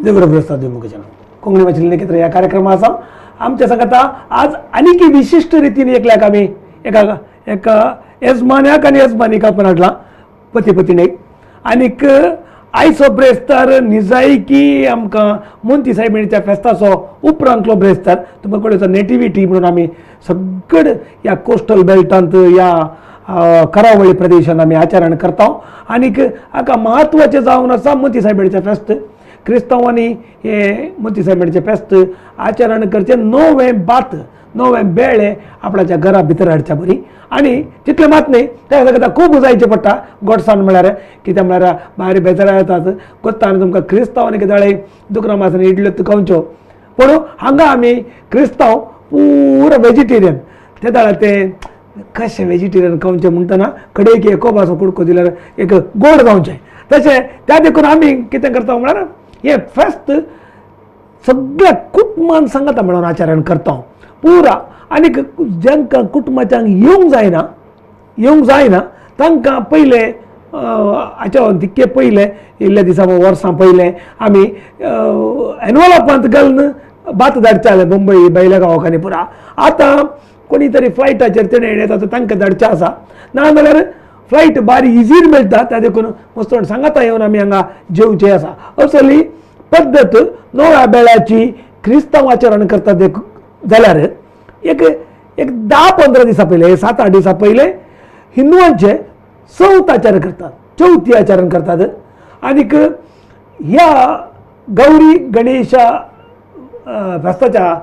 देवरभ्रस्ता द्विमुखजन कोंकणी वाचिल्ले नखेत्र या कार्यक्रम आसा आमच्या सांगता आज आनीक विशिष्ट रितीन एकल्याक आमी एक येजमान्याक आनी येजमानीक आपण हाडला पती पत्नीक आनीक आयचो ब्रेस्तार निजायकी आमकां मोंती सायबिणीच्या फेस्ताचो उपरांतलो ब्रेस्तार तुमकां कळटा नेटिविटी म्हणून आमी सगळे ह्या कोस्टल बेल्टांत ह्या करावळी प्रदेशांत आमी आचरण करता आनीक हाका म्हत्वाचें जावन आसा मोंती सायबिणीचें फेस्त क्रिस्तांवांनी हे मोंती सायबिणीचें फेस्त आचरण करचें नवें बेळे आपणाच्या घरा भितर हाडच्या बरी आनी तितलें मात न्ही त्या खातीर खूब जायचें पडटा गोडसाण म्हळ्यार कित्याक म्हळ्यार भायर बेजारा येतात कोत्तान तुमकां क्रिस्तांवांनी कितें दुकरां मासन इडल्यो तुकावच्यो पूण हांगा आमी क्रिस्तांव पुरो वेजिटेरियन ते दाळ ते कशें वेजिटेरियन खावचें म्हणटना कडेक एको भासो कुडको दिल्यार एक गोड जावचें तशें त्या देखून आमी कितें करता म्हळ्यार हे फेस्त सगळ्या कुटुंबान सांगता म्हणून आचरण करता पुरा आनीक जांकां कुटुंबाच्यांक येवंक जायना तांकां पयले हाच्या तितके पयले इल्ले दिसा वर्सां पयले आमी एनवलपांत घालून भात धाडचे मुंबई बैल्या गांवांनी पुरा आतां कोणी तरी फ्लायटाचेर तेणे येता तांकां धाडचें आसा नाजाल्यार फ्लायट बारी इजीर मेळटा त्या देखून वचून सांगता येवन आमी हांगा जेवचें आसा असली पद्दत नव्या बेळ्याची क्रिस्तांव आचरण करता जाल्यार एक 10-15 दिसा पयले 7-8 दिसा पयले हिंदुवांचे चवथ आचरण करतात चवथी आचरण करतात आनीक ह्या गौरी गणेशा फेस्ताच्या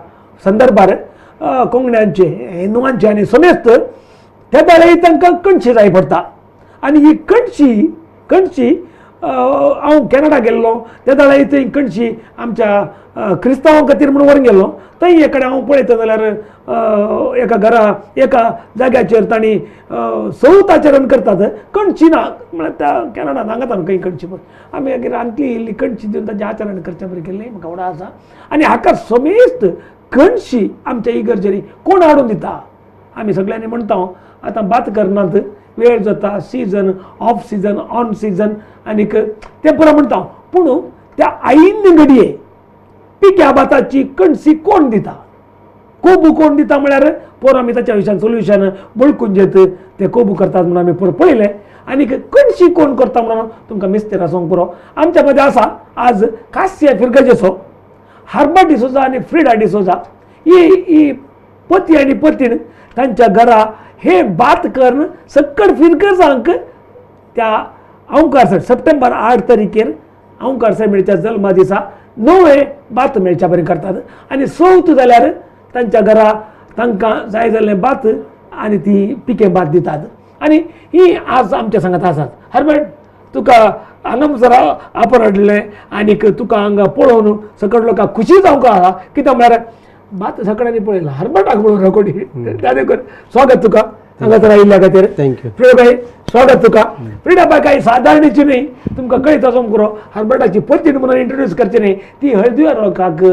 संदर्भार कोंकण्यांचे हिंदुवांचे आनी समेस्त त्या वेळी तांकां कणशी जाय पडटा आनी ही कणशी हांव कॅनडा गेल्लो त्या वेळी थंय कणशी आमच्या क्रिस्तांवां खातीर म्हणून व्हरून गेल्लो थंय एक कडेन हांव पळयता जाल्यार एका जाग्याचेर तांणी चवथ आचरण करतात कणशी ना म्हळ्यार त्या कॅनडान हांगाता खंय कणशी पण आमी रांदली इल्ली कणशी दिवन ताचें आचरण करचें बरें केल्लें म्हाका आवड आसा आनी हाका समेस्त कणशी आमच्या इगर्जेनी कोण हाडून दिता आमी सगळ्यांनी म्हणटा आतां बात करनात वेळ जाता season off season on season आनीक ते पुरो म्हणटा पूण त्या आईन घडये पिक्या भाताची कणसी कोण दिता कोबू कोण दिता म्हळ्यार पोर आमी ताच्या विशयान सोल्युशन बळकुंजेत ते कोबू करतात म्हणून आमी पुरो पळयलें आनीक कणशी कोण करता म्हणून तुमकां मिस्तेरा सांग पुरो आमच्या मदें आसा आज कास्य फिरगजेचो हार्बा डिसोजा आनी फ्रिडा डिसोजा ही पती आनी पतीन तांच्या घरा हे बात करून सक्कड फिरगजांक त्या औंकार सप्टेंबर 8 तारखेर औंकार सायबिणीच्या जल्मा दिसा नवे बात मेळच्या बरें करतात आनी चवथ जाल्यार तांच्या घरा तांकां जाय जाल्लें बात आनी ती पिके बात दितात आनी ही आज आमच्या सांगात आसात हरबट तुका हांगा जरा आपण हाडलें आनीक तुका हांगा पळोवन सकट लोकांक खुशी जावंक आसा कित्याक म्हळ्यार बात सगळ्यांनी पळयला हरबटाक पळोवन रकोडी त्या देखून स्वागत तुका हांगासर आयिल्ल्या खातीर थँक्यू फ्रिडा बाई स्वागत तुका फ्रिडा बाई काही सादारणीची न्ही तुमकां कळीत आसूंक पुरो हरबटाची पत्नी म्हणून इंट्रोड्यूस करची न्ही ती हळदुव्या लोकांक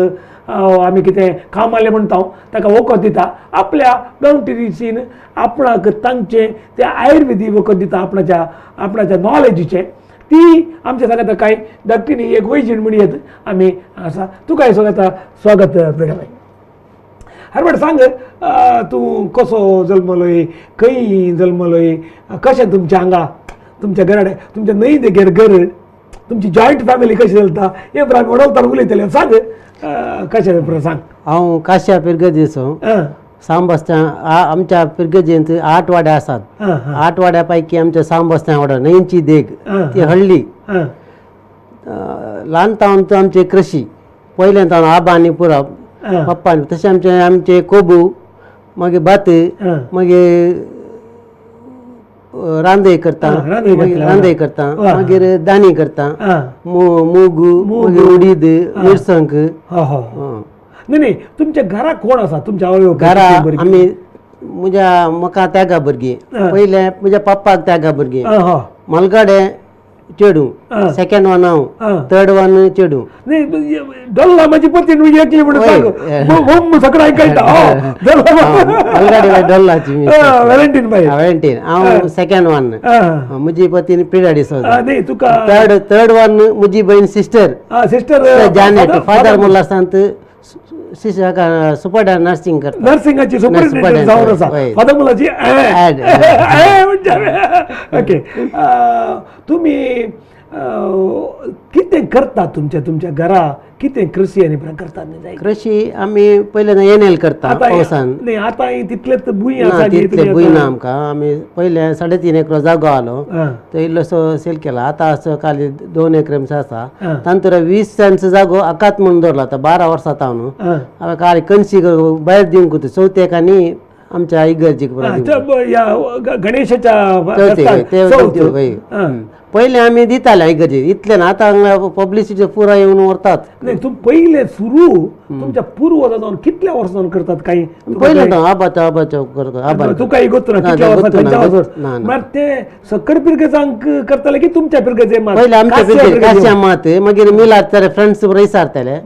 आमी कितें कामाले म्हणटा ताका वखद दिता आपल्या गांवठी रितीन आपणाक तांचे ते आयुर्वेदीक वखद दिता आपणाच्या नॉलेजीचे ती आमच्या सांगता कांय धाकटीनी एक वैजीण म्हणयत आमी आसा तुका स्वागत फ्रिडा बाई हरबट सांग तूं कसो जल्मलोय खंय जल्मलोय कशें तुमच्या हांगा तुमच्या घराडे तुमच्या न्हंय देगेर घर तुमची जॉयंट फॅमिली कशी चलता हे बरें आमी उडवताना उलयतले सांग कशें बरें सांग हांव काश्या पिरगजेचो सांबस्त्या आमच्या पिरगजेंत 8 वाड्या आसात 8 वाड्या पैकी आमच्या सांबस्त्या वाडा न्हंयची देग ती हळ्ळी ल्हानपणांत तो आमचे कृशी पयलें आबा आनी पुरो पप्पा तशें आमचे कोबू मागीर भात मागीर रांदय करता मागीर दाणी करता मूग मागीर उडीद मिरसांग न्ही तुमच्या घरा कोण आसा तुमच्या घरा आमी म्हाका त्यागा भुरगीं पयले म्हज्या पप्पाक त्यागा भुरगीं मलगाडे चेडू सेकंड वन हांव थर्ड वन चेडू नाही डल्ला माझी पती न्हू एकली म्हणून सांग सगळं ऐकायचं अलगाडी डल्लाची व्हॅलेंटीन बाई व्हॅलेंटीन हांव सेकंड वन म्हजी पत्नी प्रिडा डिसोजा नाही तुका थर्ड वन म्हजी बहीण सिस्टर सिस्टर जानेट फादर म्हणला सांत सुपर नर्सिंग करता नर्सिंगाची सुपरिटेंडेंट जाऊन असा फादर मुलाची ओके तुम्ही कितें करता तुमच्या घरा कितें कृषी आनी करतात नाही कृषी आमी पहिले एनएल करता पावसान नाही आता तितलेच भुंय ना आसा तितले भुंय ना आमकां आमी पहिले 3.5 एकर जागो आलो तो इल्लोसो सेल केला आता असं खाली 2 एकरांचो आसा तांतूर 20 सेंटचो जागो अकात म्हणून दवरला आता 12 वर्सां हांव न्हू हांवें खाली कन्सी भायर दिवंक होती चवथेक आनी आमच्या इगर्जीक गणेशाच्या पहिले आमी दिताले इगर्जी इतले ना आता पब्लिसिटी पुरा येवन व्हरतात नाही तुम पहिले सुरू तुमच्या पूर्वजां जावन कितल्या वर्सां करतात काही पहिले आबाच्या करता तू काही गोत ना कितल्या वर्सां मार ते सकड पिरगेजांक करताले की तुमच्या पिरगेजे पहिले आमच्या पिरगे काश्या मात मागीर मिलात तर फ्रेंड्स बरोबर विचारताले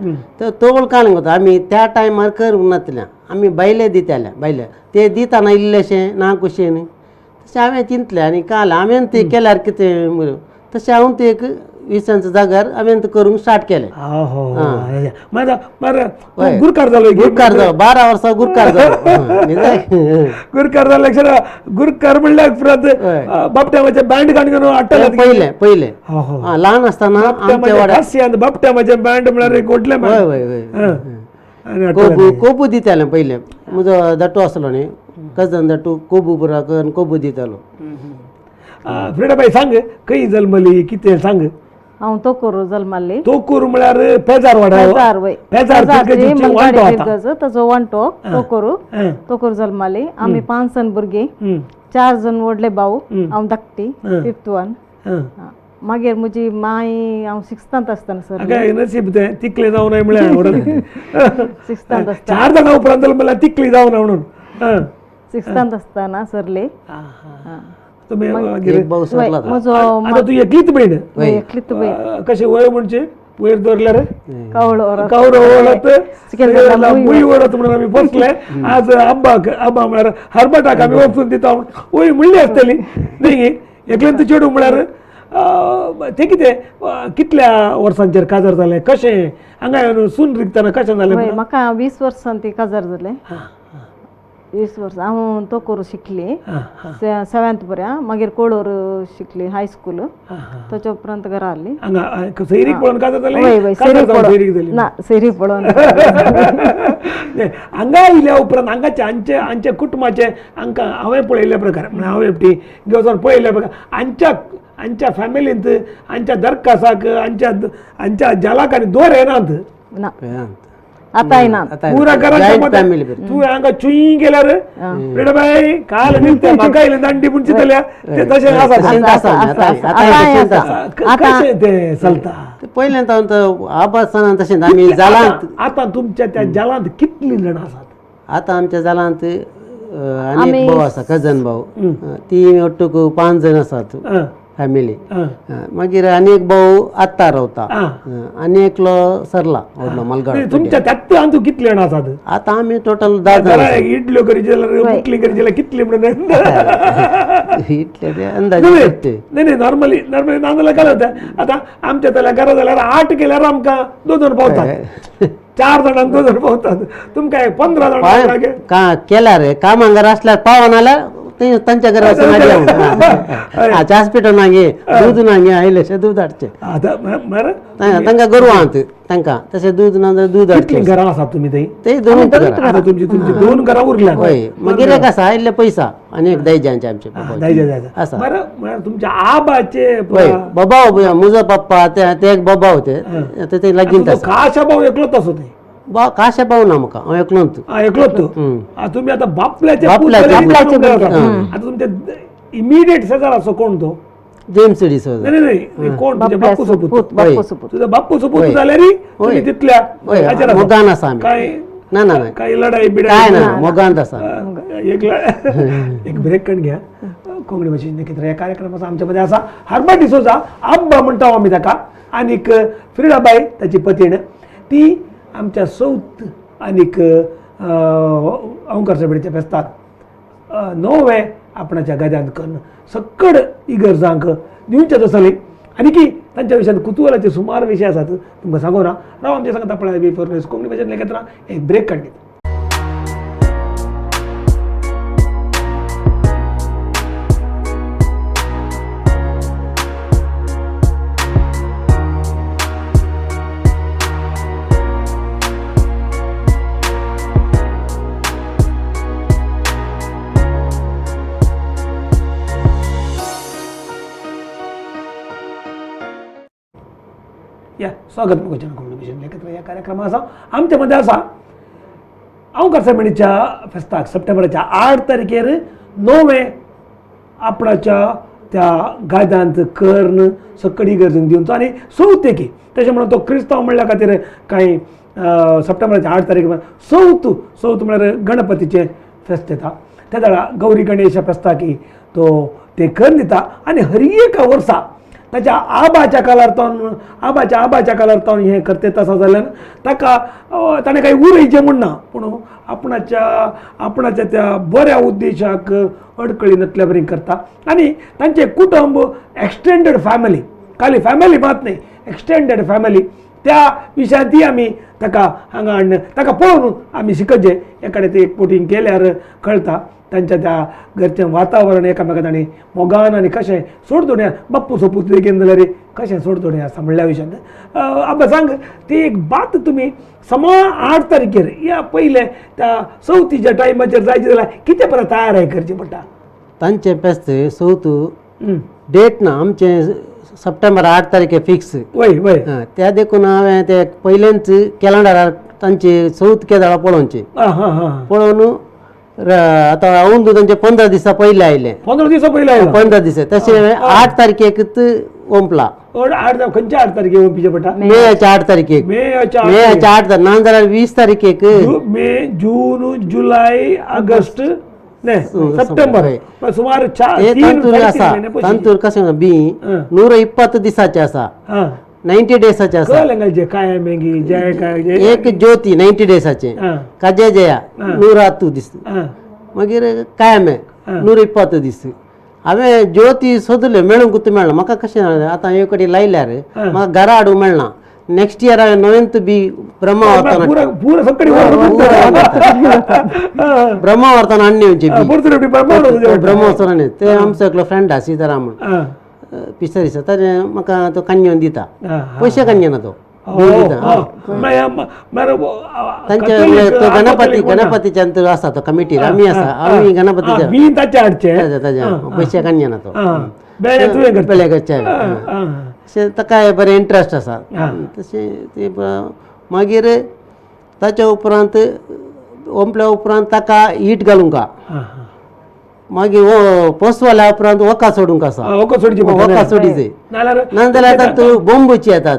तर तो काल करता आमी त्या टायमार करूंक नातल्या आमी बायले दिताले बायले ते दिताना इल्लेशें ना कुशें न्ही तशें हांवें चिंतलें आनी काल हांवें ते केल्यार कितें तशें हांव ते एक 20 जाग्यार हांवें ते करूंक स्टार्ट केलें गुरकार जालो गुरकार जालो 12 वर्सां गुरकार जालो गुरकार जाल्या गुरकार म्हणल्यार परत बापट्यामाचे बँड घेवन हाडटाले पहिले ल्हान आसतना आमच्या वाड्यार बापट्यामाचे बँड म्हळ्यार एक व्हडले कोबू दिताले पहिले म्हजो दट्टू आसलो न्ही कजन दट्टू कोबू पुरा करून कोबू दितालो फ्रिडाबाई सांग खंय जल्मली कितें सांग हांव तोकोरू जल्माली तोकूर म्हळ्यार पेजार वाडा पेजार ताचो वंटो तोकोरू जल्माली आमी 5 जण भुरगीं 4 जण व्हडले भाऊ हांव धाकटी 5th वन मागीर म्हजी माय हांव 6थांत आसतना सर नसीब तें तिकले जावं नाय म्हळ्यार 6थांत 4 जाणां उपरांत म्हळ्यार तिकली जावं ना म्हणून 6थांत आसतना सरले तुम्ही म्हजो तू एकलीच बहीण एकलीच बहीण कशें वय म्हणजे वयर दवरल्यार कावळो मुळी ओडत म्हणून आमी बसले आज आब्बा म्हळ्यार हरबटाक आमी वचून दिता वय म्हणली आसतली न्ही एकल्यान तू चेडू म्हळ्यार ते कितें कितल्या वर्सांचेर काजार जालें कशें हांगा सून रिकतना कशें जालें म्हाका 20 वर्सां ती काजार जालें 20 वर्सां हांव तोकोरू शिकली 7th पर्यंत मागीर कोडोर शिकली हाय स्कूल ताच्या उपरांत घरा हाडली सैरीक पळोवन काजार जालें ना सैरीक पळोवन हांगा आयल्या उपरांत हांगाचे आमच्या कुटुंबाचे हांकां हांवें पळयल्ल्या प्रकार म्हळ्यार हांव एकटी घेवन पळयल्ल्या प्रकार आमच्या फॅमिलींत आमच्या दरकासाक आमच्या जलाक आनी दोर येनात ना आता येना पुरा घराच्या तू हांगा चुई गेल्यार रेडबाई काल म्हाका आयले दांडी पूण चिंतल्या ते तशें कशें तें चलता पयलें आबा आसतना तशें आमी जालांत आतां तुमच्या त्या जालांत कितलीं जाणां आसात आतां आमच्या जालांत आनी भाऊ आसा कजन भाऊ ती ओट्टूक 5 जण आसात फॅमिली मागीर आनी एक भाऊ आत्ता रावता आनी एकलो सरला व्हडलो मलगाड तुमच्या त्यात तू कितले जाणां आसात आतां आमी टोटल 10 जाणां इडल्यो करी जाल्यार मुटली करी जाल्यार कितले म्हणून इतले ते अंदाजे नाही नॉर्मली नांदला काय होतं आता आमच्या त्याला घरा जाल्यार 8 केल्यार आमकां 2 जण पावतात 4 जाणांक 2 जण पावतात तुमकां 15 जाणां केल्यार कामांगार आसल्यार पावना जाल्यार तांच्या घरा हॉस्पिटल ना गे दूध ना गे आयलेशें दूध हाडचें तांकां गोरवां आहात तांकां तशें दूध ना जाल्यार दूध हाडचें घरां आसात तुमी ते 2 घरां तुमची 2 घरां उरल्या हय मागीर एक आसा इल्ले पयसा आनी एक दैजांचे आमचे आसा म्हळ्यार तुमच्या आबाचे बाबा म्हजो पप्पा ते एक बाबा होते ते लागीं काशा भाऊ एकलोच आसो ते काशे पावू ना म्हाका हांव एकलोच एकलोच तुम्ही आता बापल्याचे आता तुमचे इमिडिएट शेजार असो कोण तो जेम्स डिसोजा नाही कोण तुझे बाप्पू सोपूत तुझा बाप्पू सोपूत जाल्यार तिथल्या मोगान आसा काय ना काही लढाई बिडाई काय ना मोगान आसा एक ब्रेक कण घ्या कोंकणी भाशेन लेखीत ह्या कार्यक्रमाचो आमच्या मध्ये आसा हर्बा डिसोजा आब्बा म्हणटा आमी ताका आनीक फ्रिडाबाई ताची पतीण ती आमच्या सौत आनीक ओंकार साबळेच्या फेस्ताक नवे आपणाच्या गाद्यांत करून सकड इगर्जांक दिवचेच आसले आनी की तांच्या विशयान कुतुहलाचे सुमार विशय आसात तुमकां सांगू ना राव आमच्या सांगता पळय बी फॉर न्यूज कोंकणी भाशेन लेखतना एक ब्रेक काडली या स्वागत मुखाच्या कोंकणी भाशेन लेखतना ह्या कार्यक्रमात आसा आमच्या मध्ये आसा ओंकार साबळेच्या फेस्ताक सप्टेंबराच्या 8 तारखेर नवे आपणाच्या त्या गाद्यांत कर्ण सकडी गरजून दिवचो आनी चवथेकी तशें म्हणून तो क्रिस्तांव म्हणल्या खातीर कांय सप्टेंबराच्या 8 तारीख चवथ म्हळ्यार गणपतीचें फेस्त येता त्या वेळा गौरी गणेश फेस्ताकी तो ते कर्ण दिता आनी हर एका वर्सा ताच्या आबाच्या कालार्थान हें करता आसा जाल्यार ताका ताणें कांय उरयचें म्हणना पूण आपणाच्या त्या बऱ्या उद्देशाक अडकळी नसल्या बरी करता आनी तांचें कुटुंब एक्सटेंडेड फॅमिली खाली फॅमिली मात न्ही एक्सटेंडेड फॅमिली त्या विशयान ती आमी ताका हांगा हाडून ताका पळोवन आमी शिकचे एकाडे ते पोटींग केल्यार कळटा तांच्या त्या घरचें वातावरण एकामेका तांणी मोगान आनी कशें सोडतोड्या बाप्पू सोपूत देखीन जाल्यार कशें सोडतोडें आसा म्हणल्या विशयान आब्बा सांग ती एक बात तुमी समा 8 तारखेर या पयले त्या चवथीच्या टायमाचेर जायचे जाल्यार कितें परत तयारी करची पडटा तांचे फेस्त चवथ डेट ना आमचे सप्टेंबर 8 तारखे फिक्स वय वय त्या देखून हांवें ते पयलेंच कॅलेंडरार तांचे चवथ केदाळा पळोवचे आं हां हां पळोवन आतां हांव तांचे 15 दिसा पयले आयले 15 दिसा पयले आयला 15 दीस तशें 8 तारखेक ओंपला 8 खंयच्या 8 तारखेक ओंपिचें पडटा मेच्या 8 तारखेक मेच्या मेच्या 8 ना जाल्यार 20 तारखेक मे जून जुलै ऑगस्ट सप्टेंबर सुमार तांतूर आसा तांतूर कशें बी 120 दिसाचे आसा 90 डेसाचे आसा काय मेंगी जय काय एक ज्योती 90 डेसाचे काजे जया 120 दीस मागीर कायमे 120 दीस हांवें ज्योती सोदले मेळूंक गुर्तू मेळना म्हाका कशें आतां हे कडेन लायल्यार म्हाका घरा हाडूंक मेळना नेक्स्ट इयर हांवें नोवेंत बी ब्रह्मावर्तान ब्रह्मावर्तान हाडून येवचे ब्रह्मोत्सवान ते आमचो एकलो फ्रेंड आसा सीतारामन पिसरीचा ताणें म्हाका तो कान्योन दिता पयशे कान्यना तो तांचे तो गणपतीच्यान तर आसा तो कमिटीर आमी आसा आमी गणपतीच्या पयशे कान्यना तो पेले करचे अशें ताका बरें इंट्रस्ट आसा तशें ते मागीर ताच्या उपरांत ओंपल्या उपरांत ताका हीट घालूंक मागीर पोसवाल्या उपरांत वका सोडूंक आसा वका सोडीचे नाजाल्यार तातूंत बोंबूची येतात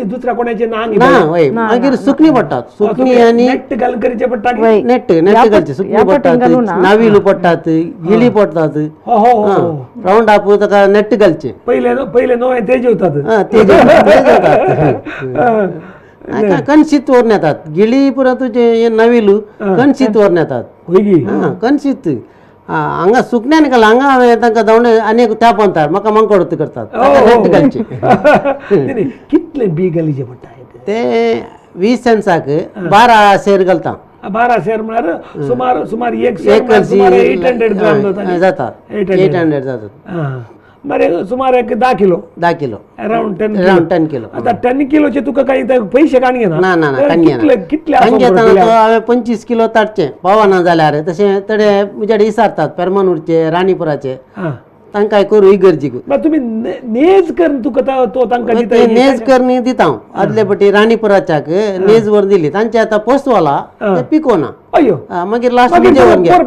दुसऱ्या कोणाचे ना वय मागीर सुकणी पडटात सुकणी आनी नेट घालून करचे पडटा नेट घालचे सुकणी पडटात नाविलू पडटात गिली पडटात रावंड आप ताका नेट घालचे पयले नवे ते जेवतात ते कणशीत व्हरून येतात गिली पुरा तुजे नाविलू कणशीत व्हरून येतात कणशीत हांगा सुकण्यान घाल हांगा हांवें तांकां धांवडे आनी त्या पंथार म्हाका मंगळूत करतात नेट घालचे कितले बी घालीचे पडटा ते 20 सेन्साक 12 शेर घालता 12 शेर म्हळ्यार सुमार एक कळशी 800 ग्राम जातात 800 जातात मरे सुमार एक 10 किलो अराउंड 10 किलो आता 10 किलोचे तुका काही पैसे काण घेना ना ना ना कितले हांवें 25 किलो ताटचे पावना जाल्यार तशें तडे म्हजे विचारतात पेरमानूरचे राणीपुराचे तांकां करूं इगर्जीक तुम्ही नेज करून तुका तो तांकां दिता नेज करनी दिता आदले पटी राणीपुराच्याक नेज वर दिली तांचे आतां पोसवाला ते पिकोना अयो मागीर लास्ट मुजे वर गेला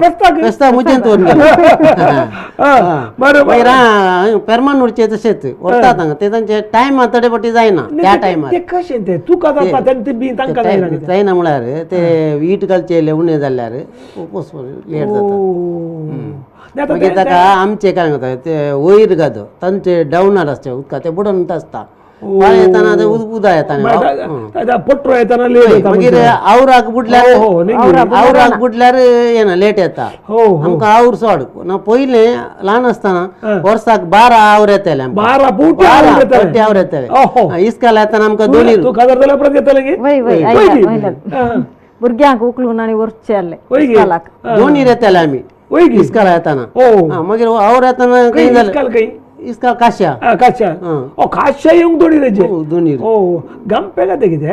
फेस्ता मुजेंत वर गेला पेरमानूरचे तशेंच व्हरतात हांगा ते तांचे टायम तडे पटी जायना त्या टायमार ते कशें ते तुका जाता तेन्ना बी तांकां जायना म्हळ्यार ते वीट घालचे उणे जाल्यार पोसवा लेट जाता आता मागीर ताका आमचे काय म्हणता ते वयर गादो तांचे डावनार आसचे उदका ते बुडोन आसता पाळी येताना ते उदक येताना पट्रो येताना लेट येता मागीर आवराक बुडल्यार हो, हो, नाही आवराक बुडल्यार येना लेट येता हो हो आमकां आवूर सोड ना पयले ल्हान आसतना वर्साक 12 आवरे येताले आमकां 12 फूट 12 येताले. पट्टी आवरे येताले ओहो. इस्काल येताना आमकां दोनी तू खासदार जाल्या परत येतले गे वय वय हा. भुरग्यांक उखलून आनी व्हरचे आसले वय गे इस्कालाक. दोनी येताले आमी वय गे इस्काल येताना हो मागीर आवरे येताना काही कितें जालें इस्काल काही इस्काल काश्या काशा ओ काशा येऊंक दोडी तेजे दोनी ओ गंपे गाते कितें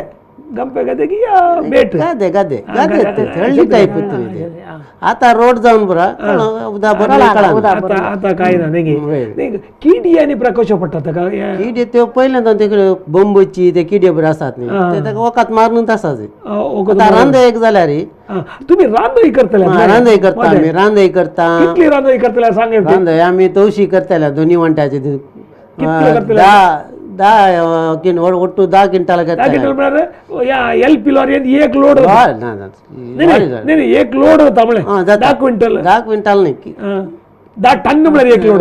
गंपे गाते की या बेट गादे गादे गादे थंडी टाईप ते आता रोड जावन बरा उदा बरं कळना आता आता काय ना नाही किडी आणि प्रकोश पडटा का किडे त्यो पहिल्यांदा ते बंबूची ते किडे बरे आसात न्ही ते ताका वकात मारून तसाच आता रांदो एक जाल्यार तुम्ही रांदोई करतले रांदोय करता आमी रांदोय करता कितली रांदोई करतले सांगे रांदोय आमी तवशी करतले दोनी वंट्याचे ಒಟ್ಟು 10 क्विंटल या एल पी लॉरी एक लोड नाही एक लोड होता म्हणे 10 क्विंटल 10 क्विंटल नाही 10 टन म्हणे एक load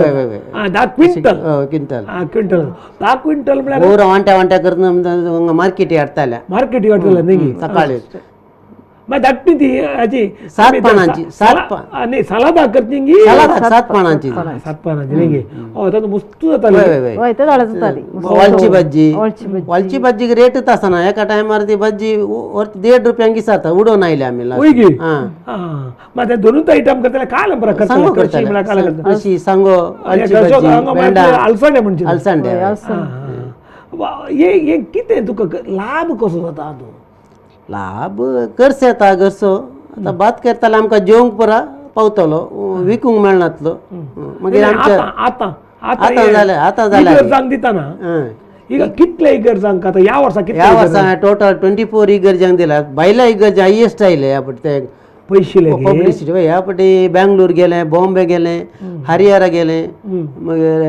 10 quintal quintal quintal 10 quintal म्हणे ಊರ वांट्या करता मार्केट हाडताले मार्केट वाटलं नाही सकाळी मग धाकटी ती याची 7 पानांची 7 आणि सलाद करती सलाद 7 पानांची 7 पानांची नाही हो तर मस्त जाताली वय ते झाडाच जाताली वालची भाजी वालची भाजी. वालची भाजी रेटच आसना एका टायमार ती भाजी 1.5 रुपयांक दिसाता उडोवन आयले आमी होय गे हा मग ते दोनूच आयटम करतले काय बरं सांगो करतले करतले काय करतले अशी सांगो वालची भाजी भेंडा अलसांडे म्हणजे अलसंडे हे कितें तुका लाभ कसो जाता तू लाभ करसे येता घरचो आता भात करताले आमकां जेवंक पुरा पावतलो विकूंक मेळनातलो मागीर आमच्या आता आता जालें जांक दिताना ಈಗ कितले इगर जांक आता या वर्सा कितले ह्या वर्सा टोटल 24 इगर्जांक दिला भायल्या इगर्ज हायेस्ट आयले ह्या पटी ते पैसे पब्लिसिटी ह्या पटी बँगलोर गेले बॉम्बे गेले हरियाणा गेले मागीर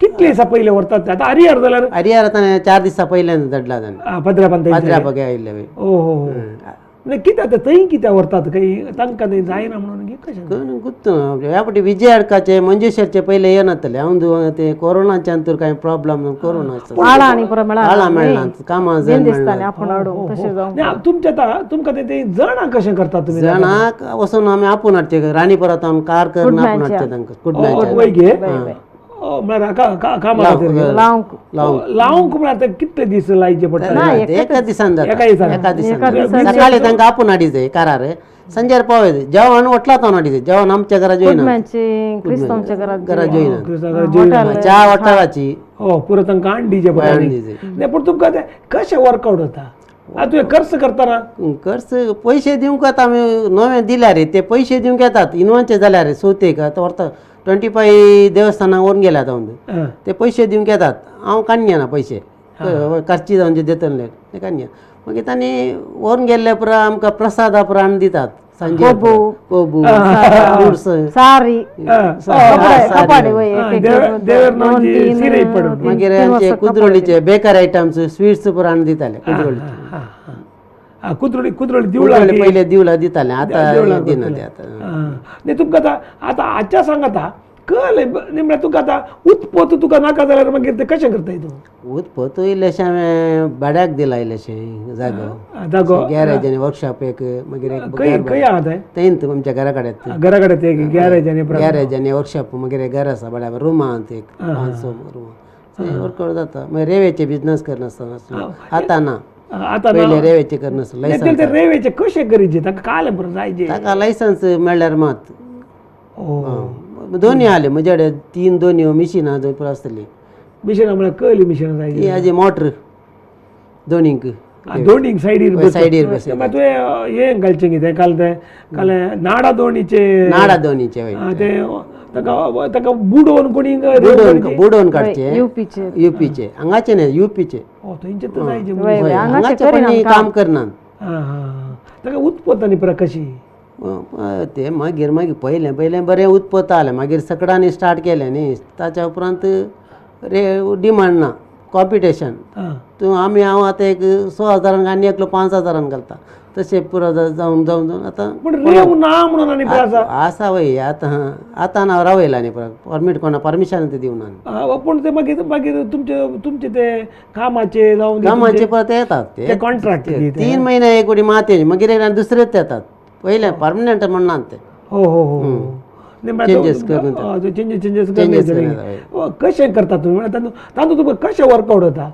कितले दिसा पयले व्हरतात आता हरियार जाल्यार हरियाणा आतां 4 दिसा पयल्यान धाडला ताणें भद्रापंत भाद्रापक आयिल्ले ओहो नाही कितें आता थंय कित्याक व्हरतात काही तांकां थंय जायना म्हणून कशें गुत्त ह्या पटी विजय आडकाचे मंजेश्वरचे पयले येनातले हांव ते कोरोनाच्यान तर कांय प्रॉब्लम कोरोना आळा आणि पुरा मेळा आळा मेळना कामां जण दिसताले आपण हाडूंक तशें जावं नाही तुमच्या आता तुमकां ते जणां कशें करतात तुमी जणाक वचून आमी आपूण हाडचे राणीपुरात कार करून आपूण हाडचे तांकां कुडण्याचे वय घे म्हळ्यार कामां खातीर लावंक लावंक म्हळ्यार ते कितले दीस लायचे पडटा एका दिसान जाता एका दिसान. एका दिसान सकाळी तांकां आपूण हाडिचे कारार संजेर पावय जेवण वटला तो हाडिचे जेवण आमच्या घरा जेवण कुडम्यांची क्रिस्तांवच्या घरात घरा जेवण हॉटेल च्या वटाराची हो पुरो तांकां अंडीचे पडटा नाही पूण तुमकां ते कशें वर्कआउट जाता आता तुवें खर्च करतना खर्च पयशे दिवंक आतां आमी नवे दिल्यार ते पयशे दिवंक येतात इनवांचे जाल्यार सोतेक आतां व्हरता 25 देवस्थानाक व्हरून गेले आतां हांव ते पयशे दिवंक येतात हांव काडना पयशे खर्ची जावन जे दितले ते काडना मागीर तांणी व्हरून गेल्ले पुरा आमकां प्रसादा पुराण दितात सांजे कोबू उर्स सारी कपाडे वय मागीर आमचे कुद्रोळीचे बेकर आयटम्स स्वीट्स पुराण दिताले कुद्रोळी कुत्रोळी दिवळा पयले दिवला दिताले आतां दिना ते आतां नाही तुमकां आतां आजच्या सांगाता कळ्ळें म्हळ्यार तुका आतां उत्पत तुका नाका जाल्यार मागीर ते कशें करताय तूं उत्पत इल्लेशें हांवें भाड्याक दिला इल्लेशें जागो गॅरेज आनी वर्कशॉप एक मागीर खंय आहा तें थंयत आमच्या घरा कडेन घरा कडेन ते गॅरेज आनी गॅरेज आनी वर्कशॉप मागीर एक घर आसा भाड्या रुमांत एक 500 रुमां वर्कआउट जाता मागीर रेवेचे बिजनस करनासतना आतां ना आतां पयले रेवेचे करनासतना लायसन्स ते रेवेचे कशें करीचे ताका काले बरें जायचे ताका लायसन्स मेळ्ळ्यार मात दोनी आले म्हजे कडेन 3 दोनी मिशिनां दोन पुरो आसतलीं मिशिनां म्हळ्यार कहली मिशिनां जाय ती हाजी मोटर दोनींक दोनीक सायडीर सायडीर बस मागीर तुवें हें घालचें कितें कालें नाडा दोणीचे नाडा दोनीचे ते ताका बुडोवन कोणी बुडोवन काडचे यूपीचे युपीचे हांगाचे न्ही युपीचे थंयचे तर जायचे हांगाचे कोणी काम करनात ताका उत्पत आनी पुरा कशी ते मागीर पयलें बरें उत्पत आलें मागीर सकडांनी स्टार्ट केलें न्ही ताच्या उपरांत डिमांड ना कॉम्पिटिशन तूं हांव आतां एक 6000 आनी एकलो 5000 घालता तसे पुरा जाऊन जाऊन जाऊन आता पण रेव ना म्हणून आणि पळय असा असा वय आता ना रावयला नाही परमिट कोणा परमिशन ते देऊन आणि पण ते मागीर मागीर तुमचे ते कामाचे जाऊन दे, कामाचे तुमचे परत येतात ते कॉन्ट्रॅक्ट 3 महिने एक उडी माते मागीर एकदा दुसरेच येतात पहिले परमनंट म्हणून ते हो हो हो Changes करून चेंजेस Changes कशें करता तुम्ही तांदूळ तुका कशें वर्कआउट होता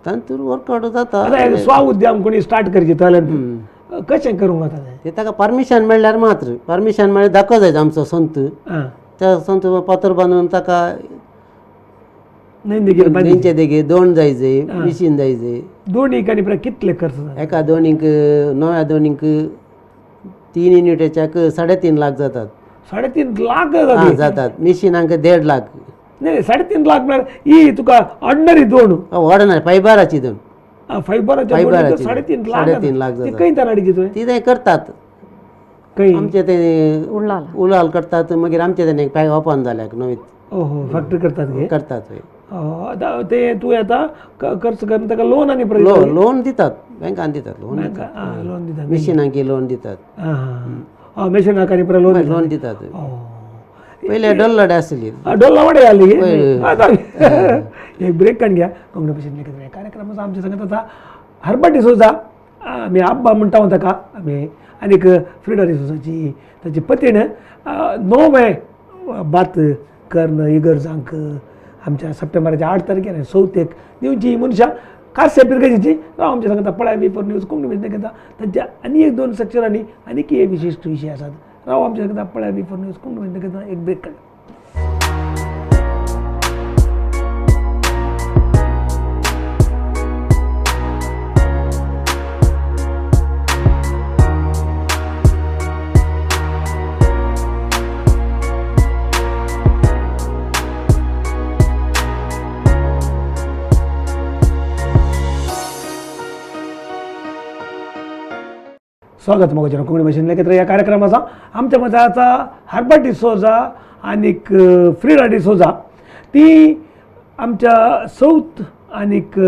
तांतूर वर्कआउट जाता आता स्व उद्यम कोणी स्टार्ट करचे जाल्यार कशें करूंक जाता तें? ते ताका परमिशन मेळ्ळ्यार मात्र परमिशन मेळ्ळ्यार दाखोवं जाय आमचो संत आं. त्या संत पत्र बांदून ताका नाही देखील तेंचे देगे दोन जायचे मिशीन जायचे दोन्ही एकानी प्राय कितले खर्च जाता? एका दोनीक नव्या दोनीक 3 युनिटाच्याक 3.5 लाख जातात 3.5 लाख हां जातात मिशिनांक 1.5 लाख नाही 3.5 लाख म्हळ्यार ही तुका ऑर्डिनरी दोन वाडना फायबराची दोन फायबराच्या फायबराची 3.5 3.5 लाख ते जातात खंय तराडीचे तुवें ती ते करतात खंय आमचे ते उडलाला उलाल करतात मागीर आमचे ते पॅक ओपन जाल्याक नवी ओहो फॅक्टरी करतात गे करतात ते तू आता खर्च करून ताका लोन आणि लोन दितात बँकान दितात लोन लोन दितात मिशिनांकी लोन दितात मेशीन आकानी परत लोन लोन दितात पहिले डल्लड आसली डोला वाडे आली आता एक ब्रेक काढून घ्या कोंकणी लेखक कार्यक्रमाचा आमच्या सांगत आता हरबा डिसोजा आम्ही आब्बा म्हणटा होता का आम्ही आनीक फ्रिडा डिसोजाची ताची पतीन नोवे बात कर्ण इगर जांक आमच्या सप्टेंबराच्या 8 तारखेर चवथेक दिवची मनशां खास पिरगजीची राव आमच्या सांगता पळय पेपर न्यूज कोंकणी घेता तांच्या आनी एक 2 सेक्शनांनी आनीक एक विशिश्ट विशय आसात राव आमच्या सांगता पळय पेपर न्यूज कोंकणी घेता एक ब्रेक काढ स्वागत मग कोंकणी भाषेन लेखित या कार्यक्रमाचा आमच्या मताचा हरबा डिसोजा आनीक फ्रिडा डिसोजा ती आमच्या चवथ आनीक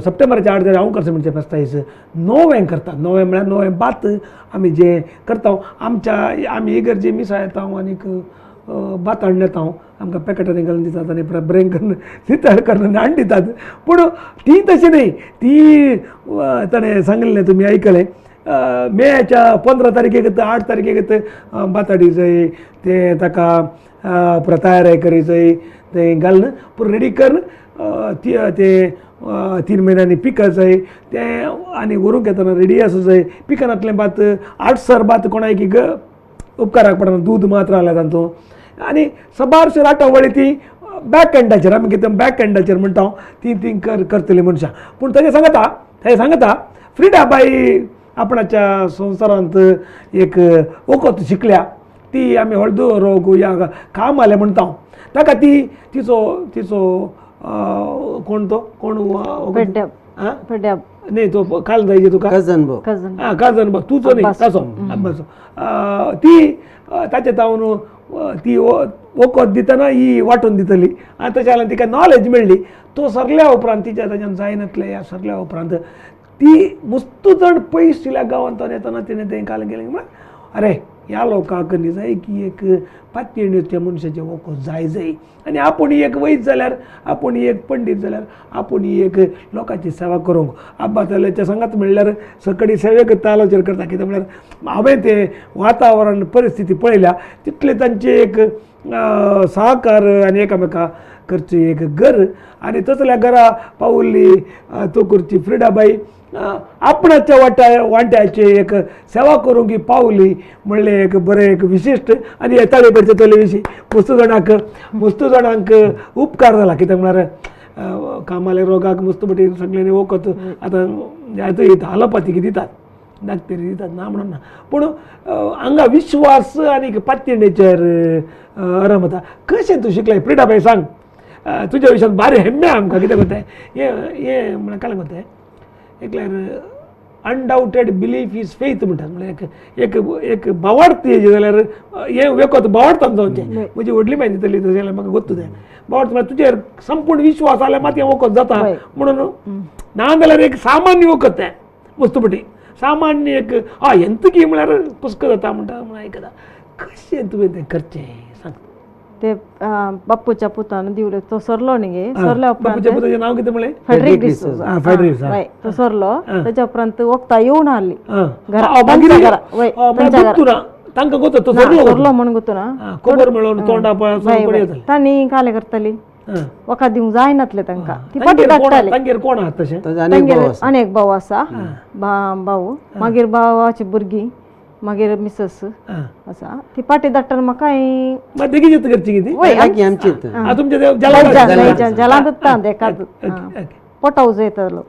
सप्टेंबराच्या 8 तारखेर हांव करता म्हणजे फेस्तायस नोवें करतात नोवें म्हळ्यार नोवें बात आमी जे करता आमी इगर्जे मिसाळ येता आनीक बात हाडून येता आमकां पॅकेटांनी घालून दितात आनी ब्रेन करून नितळ करून हाडून दितात पूण ती तशी न्ही ती ताणें सांगिल्लें तुमी आयकलें मेच्या 15 तारखेक 8 तारखेक बाताडी जाय ते ताका तयार करी ते घालून पूण रेडी करून ते 3 महिन्यांनी पिका जाय ते आनी व्हरूंक येतना रेडी आसूं जाय पिकानांतलें भात 8 सर भात कोणाक एक उपकाराक पडना दूद मात्र आल्या तांचो आनी सबारशी राटावळी ती बॅक एंडाचेर आमी कितें बॅक एंडाचेर म्हणटा ती करतली मनशां पूण ताजें सांगता फ्रिडा बाई आपणाच्या संवसारांत एक वखद शिकल्या ती आमी हळदू रोग या काम आले म्हणटा ताका ती तिचो कोण तो कोण न्ही तो काल जायचे तुका कजन भो काजन बघ तुजो न्ही ताचो अब्बाचो ती ताचे तावन ती वखद दितना ही वांटून दितली आनी तशें जाल्यार तिका नॉलेज मेळ्ळी तो सरल्या उपरांत तिच्या ताच्यान जायनातले ह्या सरल्या उपरांत ती मस्त जण पयस दिल्या गांवांत येतना तिणें तें काल गेलें म्हळ्यार अरे ह्या लोकांक न्ही जाय की एक पातयेण्यो त्या मनशाचें वखद जाय आनी आपूण एक वैद जाल्यार आपूण एक पंडीत जाल्यार आपूण एक लोकांची सेवा करूंक आब्बा ताल्याच्या सांगात म्हणल्यार सकडी सेवेक तालोचेर करता कित्याक म्हळ्यार हांवें तें वातावरण परिस्थिती पळयल्या तितले तांचे एक सहकार आनी एकामेका करची एक घर आनी तसल्या घरा पावुल्ली तो करची फ्रिडाबाई आपणाच्या वांट्याचे एक सेवा करूंक पावली म्हणलें एक बरें एक विशिश्ट आनी येताळे करचे तले विशीं मस्त जाणांक उपकार जाला कित्याक म्हळ्यार कामाले रोगाक मस्त बटेन सगळ्यांनी वखद आतां हालोपाथीक दितात डाक्टरी दितात ना म्हणून ना पूण हांगा विश्वास आनी पातयेणेचेर रमता कशें तूं शिकलें फ्रिडाबाई सांग तुज्या विशयान भारी हेम्मे आमकां कितें कोताय हें म्हळ्यार काय कोताय एकल्यार अनडाउटेड बिलीफ इज फेथ म्हणटात म्हळ्यार एक बावाडती हेजी जाल्यार हें वेखत बावाडतात जावचें म्हजी व्हडली म्हायती दितली तशें जाल्यार म्हाका गोत्तू जाय बावाडता म्हळ्यार तुजेर संपूर्ण विश्वास जाल्यार मात हें वखद जाता म्हणून ना जाल्यार एक सामान्य वखद तें वस्तुपटी सामान्य एक ಎಂತಕ್ಕೆ म्हळ्यार पुस्तक जाता म्हणटा म्हण आयकता कशें तुवें तें करचें सांग ते बाप्पूच्या पुतानं दिवले तो सरलो न्ही सरल्या उपरांत बापूच्या पुताचें नांव कितें म्हळें फेडरिक डिसोजा फेडरिक वय तो सरलो त्याच्या उपरांत वक्ता येवन हाडली मागीर वय तांकां गोत तो सरलो सरलो म्हणून गुतो ना खबर मेळोन तोंडा पळय तांणी काले करताली वखा दिवंक जायनातले तांकां ती पाटी धाडटाली तांगेर कोण आहात तशें तांगेर अनेक भाव आसा भाऊ मागीर भावाची भुरगीं मागीर मिसस आसा ती पाटी धाडटाना म्हाका बेगीन येता करची कितें लागी आमची तुमच्या जलांत एकाद पोटाव येतालो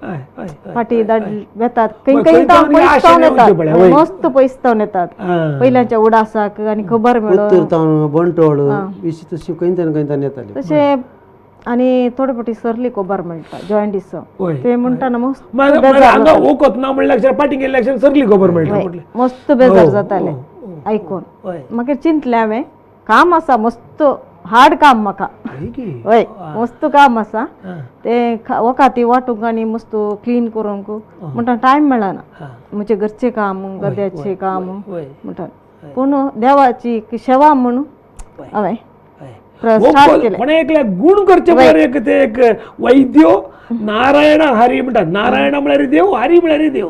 फाटी येतात काही काही पयसतावन येतात मस्त पयसतावन येतात पयल्याच्या उडासाक आनी खबर मेळोन बंटोळ विशी तशी खंयतरी येताली तशें आनी थोडे फावटी सरली खबर मेळटा जॉयंटीस ते म्हणटाना मस्त हांगा ओकत ना म्हणल्यार पाटींग गेल्ल्या सरली खबर मेळटा मस्त बेजार जाताले आयकून मागीर चिंतलें हांवें काम आसा मस्त हार्ड काम म्हाका हय मस्त काम आसा ते वखाती वांटूंक आनी मस्त क्लीन करूंक म्हणटा टायम मेळना म्हजे घरचें काम गद्याचें काम म्हणटा पूण देवाची सेवा म्हणून हांवें स्टार्ट केलें कोणे एकल्या गुण करचे म्हळ्यार एक ते एक वैद्यो नारायण हरी म्हणटात नारायण म्हळ्यार देव हरी म्हळ्यार देव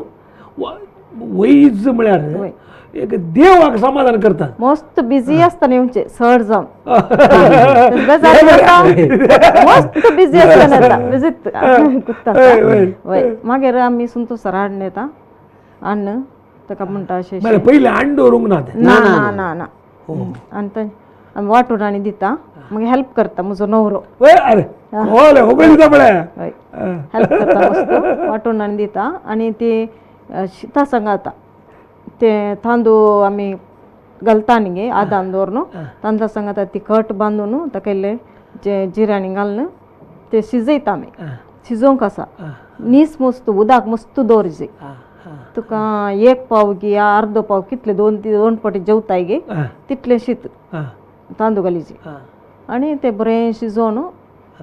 वैज म्हळ्यार एक देवाक समाधान करता मस्त बिझी आसतना येवचे सड जावन मस्त बिझी आसतना येता विजीट कुत्ता वय मागीर आमी संतोषार हाडून येता अन्न ताका म्हणटा अशें पयलीं हाडून दवरूंक ना ना ना ना ना आनी आमी वांटून आनी दिता मागीर हेल्प करता म्हजो नवरो अरे दिता म्हळ्यार हेल्प करता मस्त वांटून आनी दिता आनी ती शिता सांगाता ते तांदूळ आमी घालता न्ही आदान दवरून तांदळा सांगाता ती कट बांदून ताका इल्लें जे जिऱ्यांनी घालून ते शिजयता आमी शिजोवंक आसा नीस मस्त उदक मस्त दवरचें तुका एक पाव गी अर्द पाव कितले दोन पाटी जेवताय गे तितले शीत तांदूळ घालीचे आनी ते बरें शिजोवन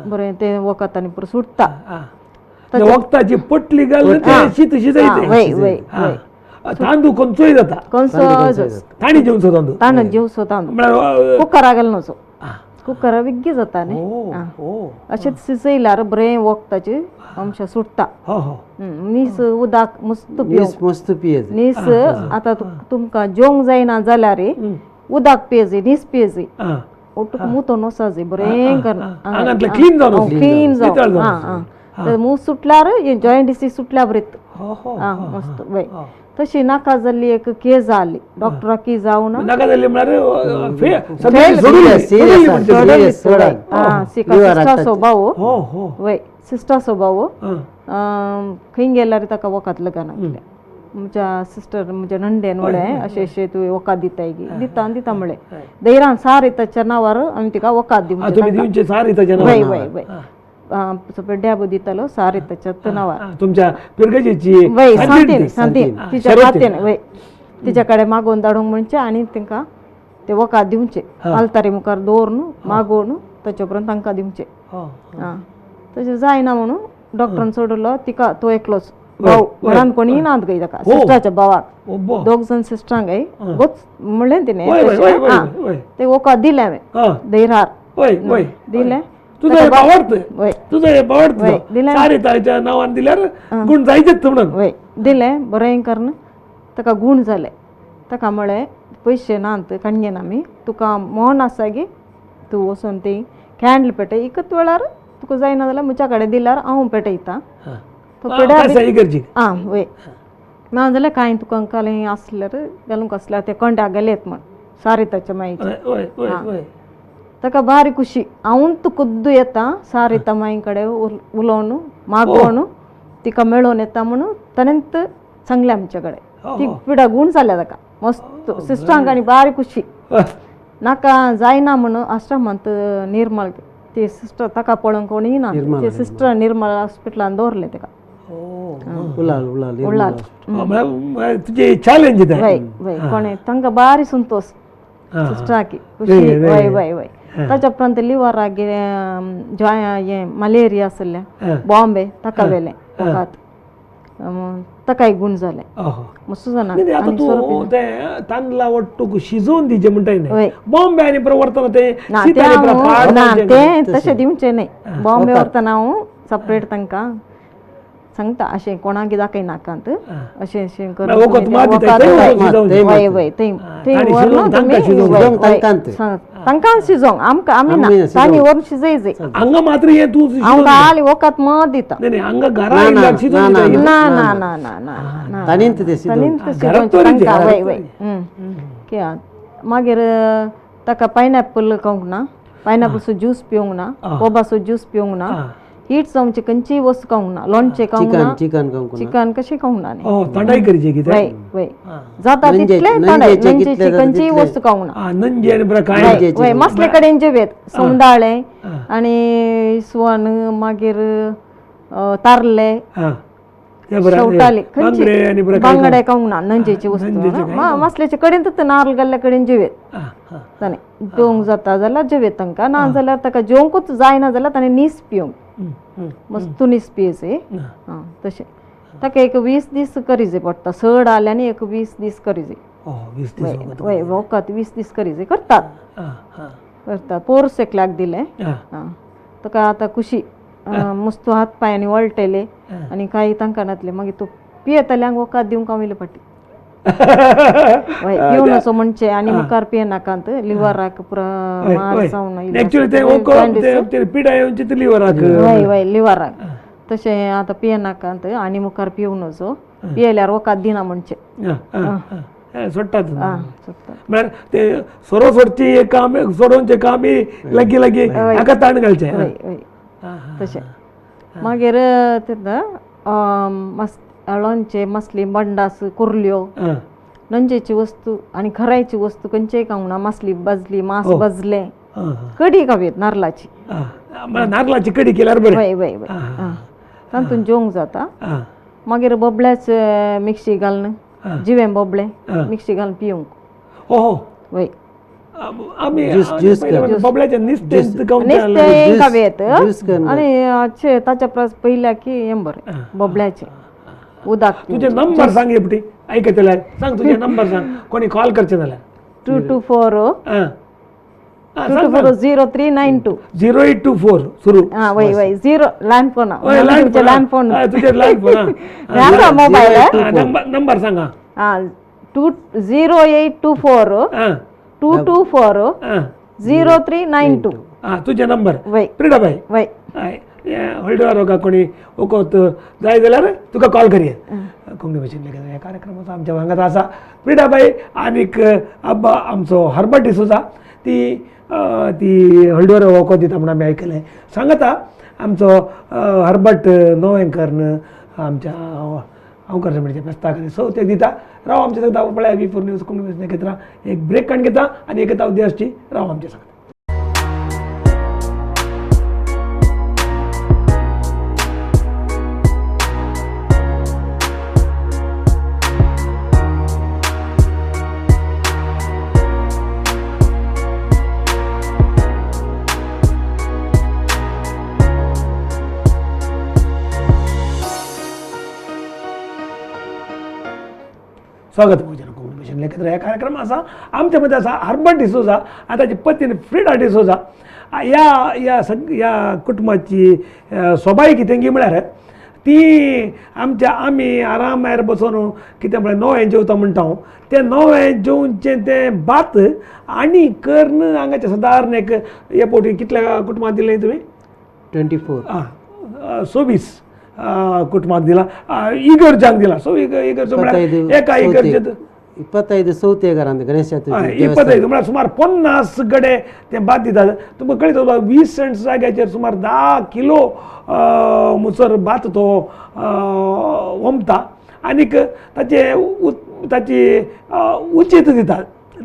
बरें ते वखतांनी पुरो सुट्टा वखदाची पटली घालून शीत शिजयते तांदूळ खंयचोय जाता ताणी जेवचो तांदूळ तांदूळ जेवचो तांदूळ कुकरा घालनोचो कुकरा विग्गी जाता न्ही अशें शिजयल्यार बरें वखदाचे अंश सुट्टा नीस उदक मस्त पियेज नीस आतां तुमकां जेवंक जायना जाल्यार उदक पियेजे नीस पियेजे ओटूक मुतोन वचाजे बरें क्लीन जावन मूत सुटल्यार जॉयंटीसी सुटल्या बरें मस्त वय तशी नाका जाल्ली एक केस जाली डॉक्टराक की जावन नाका जाल्ली सिस्टा स्वभाव वय सिस्टा स्वभाव खंय गेल्यार ताका वखद लगाना केलें म्हज्या सिस्टर म्हज्या नंडेन म्हळें अशें अशें तुवें वखद दिताय गी दिता म्हळें धैर्यान सारिताच्या नांवार आमी तिका वखद दिवचें वय वय वय डॅबो दितालो सारिताच्या नांवार तुमच्या पिरगजेची वय सांतीन तिच्या खात्यान वय तिच्या कडेन मागोवन धाडूंक म्हणचें आनी तांकां ते वखद दिवचें आलतारी मुखार दवरून मागोवन ताचे उपरांत तांकां दिवचें तशें जायना म्हणून डॉक्टरान सोडलो तिका तो एकलोच भाऊ घरान कोणी नात गई ताका सिस्टराच्या भावाक दोग जाण सिस्टरांक गई गोच म्हणलें तिणें ते वखद दिलें हांवें धैर्यार दिलें तुझं सारिताच्या नांवान दिल्यार गुण जायचेच म्हणून वय दिलें बरें करून ताका गूण जालें ताका म्हळें पयशे नात काणयेन आमी तुका मोहन आसा गे तूं वचून ती कॅन्डल पेटय एकच वेळार तुका जायना जाल्यार म्हज्या कडेन दिल्यार हांव पेटयतां तो वय ना जाल्यार कांय तुका कालें आसल्यार घालूंक आसल्यार ते कंड्याक गेलेत म्हण सारिताच्या माईचे ताका बारी खुशी हांव खुद्द येता सारिता माई कडेन उलोवन मागोवन तिका मेळोवन येता म्हणून ताणेंत सांगलें आमचे कडेन ती पिडा गूण जाल्या ताका मस्त सिस्टरांक आनी बारी खुशी नाका जायना म्हणून आश्रमांत निर्मल ती सिस्टर ताका पळोवंक कोणी ना ती सिस्टर निर्मल हॉस्पिटलान दवरलें ताका तुजे चॅलेंज वय वय कोणे तांकां बारी संतोष सिस्टराकी खुशी वय वय वय ताच्या उपरांत लिव्हराक हें मलेरिया आसल्या बॉम्बे ताका व्हेलें वखद तका एक गुण जाले अहो. मग सुजाना नाही, आता आणि तू स्वरूपी ते तांदला वाटतो शिजवून दिजे म्हणता होय. नाही बॉम्बे आणि प्रवर्तन ते ना सीताले ते प्रकार हांव- ना म्हणजे ते तशें दिवचे न्ही बॉम्बे व्हरतना हांव सपरेट तांकां सांगता अशें कोणाक दाखय नाकांत अशें अशें करून वखद तुमी मात तें दिता, वखद ते वय, शिजवून दिता. वय वय थंय तांणी व्हरना शिजोवन तुमी तांकां शिजोवन वय, दिता. वय, तांकां सांग. तांकां शिजोवंक आमकां आमी ना आमी तांणी व्हरून शिजयचे अंग मात्र हे तू शिजवून हांव दे. खाली वखद मत दिता नाही नाही, अंग घरा ना, इल्ल्यार ना, शिजवून ना, दिता. ना ना ना ना ना ना ताणींत ते शिजोवन ताणींत घरात शिजोवचें तोरीचे, तांकां घरात वय वय कित्याक मागीर ताका पायनॅपल खावंक ना पायनॅपलचो ज्यूस पिवंक ना कोबाचो ज्यूस पिवंक ना हीट जावची खंयचीय वस्त खावंक ना लोणचें खावंक ना चिकन खावंक ना. चिकन कशें खावंक ना न्ही. थंडाई करचे कितें वय वय जाता नंजे- तितले नंजेचे थोडे कितले नंजेची जाता खंयचीय तितले. वस्त खावंक ना नंजे आणि प्रकार वय वय मसले कडेन जेवेत सोंडाळे आणि इसवण मागीर तारले शेवटाले बांगडे आणि प्रकार बांगडे खावंक ना नंजेची वस्तू मसल्याचे कडेन तर नाल्ल घाल्ल्या कडेन जेवेत ताणे जेवंक जाता जाल्यार जेवेत तांकां ना जाल्यार ताका जेवंकूच जायना जाल्यार ताणें नीस पिवंक मस्त नीस पियेचे तशें ताका एक 20 दीस करीजे पडटा सड आल्यानी एक 20 दीस करीजे 20 दीस वय वखद 20 दीस करीजे करतात पोरस एकल्याक दिले ताका आतां खुशी मस्त हात पांयांनी वळटले आनी काही तांकां नातले मागीर तूं पियेतल्यांक वखद दिवंक हांव पडटी पिवन असो म्हणचे आनी मुखार पियेनाकांत लिव्हराक पुरा मार जावन ऍक्च्युअली ते पिडा येवची ते लिव्हराक वय वय लिव्हराक तशें आतां पियेनाकांत आनी मुखार पिवून असो पियेल्यार वखद दिना म्हणचे सोडटात म्हळ्यार ते सोरो सोडची काम सोडोवचे कामी लागी लागी हाका ताण घालचे वय वय तशें मागीर लोणचे मसली बंडास कुर्ल्यो नंजेची वस्तू आनी खरायची वस्तू खंयचेय खावंक ना मसली भाजली मांस भाजले कडी खावेत नारळाची नारळाची कडी केल्यार बरें वय वय वय तातूंत जेवंक जाता मागीर बबल्याच मिक्सी घालून जिवें बबले मिक्सी घालून पिवंक ओहो वय आमी बबल्याचे नुस्तें नुस्तें खावेत आनी ताच्या पयल्या की हें बरें बबल्याचें उदक तुझे नंबर सांग एपटी ऐकतल्या सांग तुझे नंबर सांग कोणी कॉल करचे जाल्यार 224 0392 0824 सुरू वय वय 0 लँड फोन लँड फोन तुझे लँड फोन मोबाईल नंबर सांगा 0824 224 0392 तुझे नंबर वय प्रिडा बाई वय होल्डर हो का कोणी ओकोत जाय जाल्यार तुका कॉल करिया कोंकणी भाशेन लेखन ह्या कार्यक्रमाचो आमच्या वांगडा आसा प्रिडाबाई आनीक अब्बा आमचो हर्बर्ट डिसोजा ती हळडुवार वखद दिता म्हणून आमी आयकलें सांगता आमचो हर्बर्ट नोवेंकरन आमच्या अवकार म्हणजे फेस्ताक आनी सौत्याक दिता राव आमच्या सांगता पळय V4 न्यूज कोंकणी भाशेन घेता एक ब्रेक काण घेता आनी एक उद्यासची राव आमच्या सांगता स्वागत भोजन कोंकणी भाशेन लेखक ह्या कार्यक्रम आसा आमच्या मध्ये आसा हर्बर्ट डिसोजा आनी ताची पत्नी फ्रिडा डिसोजा या कुटुंबाची सोबाय कितें गी म्हळ्यार ती आमी आरामार बसून कितें म्हळ्यार नवें जेवता म्हणटा हांव तें नवें जेवचें तें भात आनी कर्ण हांगाच्या सादारण एक हे पोटी कितल्या कुटुंबाक दिलें तुमी 24 कुटुंबाक दिला इगर्जांक दिला सो इगर्ज म्हळ्यार एका इगर्जेत 25 चवथे घरांत गणेश चतुर्थी 25 म्हळ्यार सुमार 50 गडे ते भात दितात तुमकां कळटा 20 सेंट जाग्याचेर सुमार 10 किलो मुसर भात तो वमता आनीक ताची उचित दिता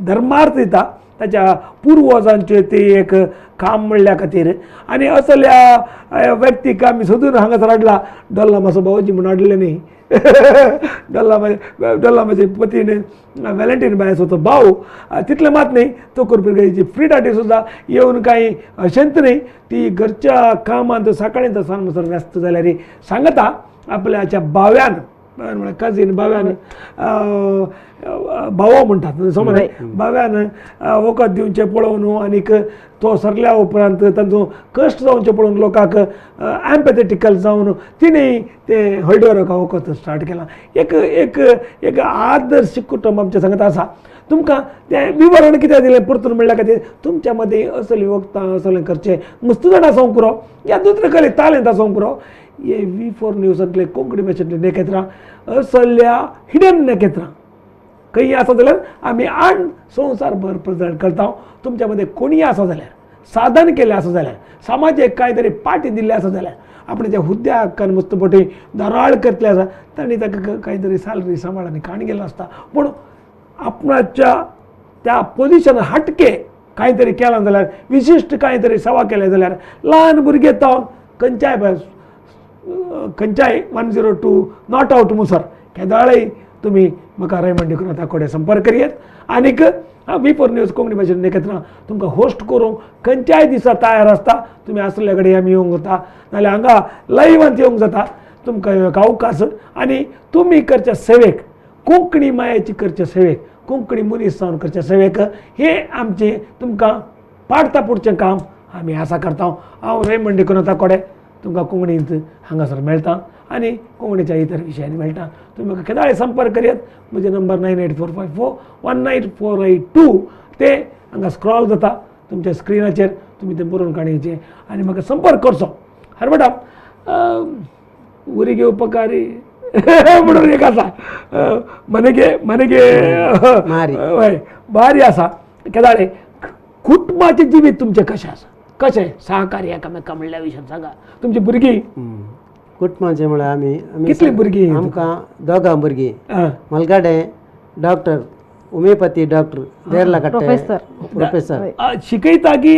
धर्मार्थ दिता ताच्या पुर्वजांचे ते एक काम म्हणल्या खातीर आनी असल्या व्यक्तीक आमी सोदून हांगासर हाडला डॉल्ला मातसो भाऊजी म्हणून हाडले न्ही डॉल्ला म्हाजे पतीन व्हॅलेंटीन बाय असो तो भाऊ तितले मात न्ही तो करपी फ्रिडा डिसोजा येवन कांय अशेंत न्ही ती घरच्या कामांत सकाळीं सान मसर व्यस्त जाल्यार सांगता आपल्याच्या भाव्यान बाव्यान म्हळ्यार कजीन बाव्यान भावो म्हणटात समज बाव्यान वखद दिवचें पळोवन आनीक तो सरल्या उपरांत तांचो कश्ट जावचे पळोवन लोकांक एम्पॅथेटिकल जावन तिणें ते हळडुवाराका वखद स्टार्ट केलां. एक एक एक आदर्श कुटुंब आमच्या सांगत आसा. तुमकां तें विवरण कितें दिलें परतून म्हणल्या खातीर तुमच्या मदीं असली वखदां असलें करचें मस्तूजण आसूंक पुरो या दुसरे कले तालेंत आसूंक पुरो हे V4 न्यूजांतले कोंकणी भाशेंतले नखेत्रां असल्या हिडन नखेत्रां खंय आसा जाल्यार आमी आण संवसारभर प्रेजेंट करता. तुमच्या मदें कोणीय आसा जाल्यार साधन केलें आसा जाल्यार समाजाक कांय तरी पाटी दिल्ले आसा जाल्यार आपण त्या हुद्द्या हक्कान मस्तपटी धराळ करतले आसा तांणी ताका कांय तरी सॅलरी सांबाळांनी काण गेलो आसता. पूण आपणाच्या त्या पोजिशन हटके कांय तरी केलां जाल्यार विशिश्ट कांय तरी सेवा केले जाल्यार ल्हान भुरगे जावन खंयच्याय 102 नॉट आउट मुसर केदाळय तुम्ही म्हाका रेमंड करून कोडे संपर्क करियेत. आनीक V4 न्यूज कोंकणी भाशेन नखेत्रां तुमकां होस्ट करूंक खंयच्याय दिसा तयार आसता. तुमी आसले कडेन आमी येवंक जाता नाल्यार हांगा लायव्हांत येवंक जाता. तुमकां एक अवकाश आनी तुमी करच्या सेवेक कोंकणी मायेची करचे सेवेक कोंकणी मनीस जावन करचे सेवेक हे आमचें तुमकां पाडता पुडचें काम आमी आसा करता. हांव रेमंड कोता कोडे तुमकां कोंकणींत हांगासर मेळटा आनी कोंकणीच्या इतर विशयांनी मेळटा. तुमी म्हाका केदाळे संपर्क करियेत. म्हजे नंबर 9845419482 ते हांगा स्क्रॉल जाता तुमच्या स्क्रिनाचेर. तुमी ते बरोवन काडयचे आनी म्हाका संपर्क करचो. अरे मॅडम उरिगे उपकारी म्हणून एक आसा मनगे हय बारी आसा. केदाळे कुटुंबाचें जिवीत तुमचें कशें आसा कशें सहकार्य एकामेका म्हणल्या विशयान सांगा. तुमची भुरगीं कुटुंबाचें म्हळ्यार आमी कितली भुरगीं आमकां दोगां भुरगीं मलगाडे डॉक्टर होमिओपॅथी डॉक्टर देरला प्रोफेसर शिकयता की